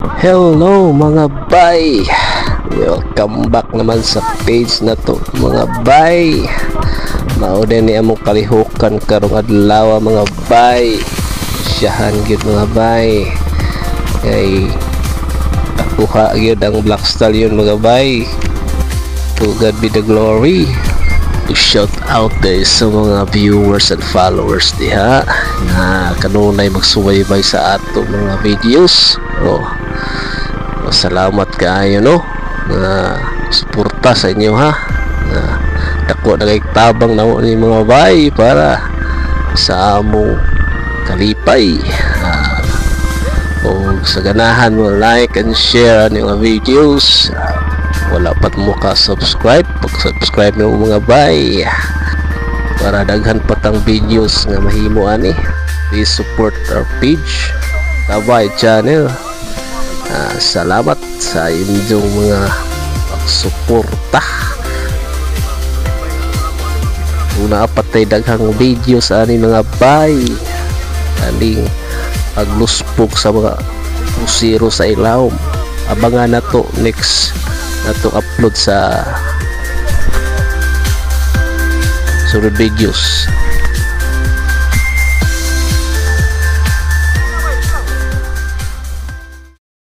Hello mga bay, welcome back naman sa page na to mga bay. Mao din ni among kalihukan karong adlaw mga bay. Siyahan gyud mga bay. Kay nakuha gyud ang Black Stallion mga bay. To God be the glory. To shout out guys sa mga viewers and followers diha na kanunay magsubaybay sa ato mga videos. Salamat kaayo no na suporta sa inyo ha. Dako na kay tabang na ni mga bay para sa among kalipay. O sa ganahan mo like and share ang mga videos. Wala pat mo ka subscribe, pag-subscribe mo mga bay para daghan patang videos nga mahimo ani. Please support our page, Tabay Channel. Salamat sa inyong mga pagsuporta. Una patay daghang videos ani mga bay, aning pagluspok sa mga pusiro sa ilawom. Abangan na to next na to upload sa sunod videos.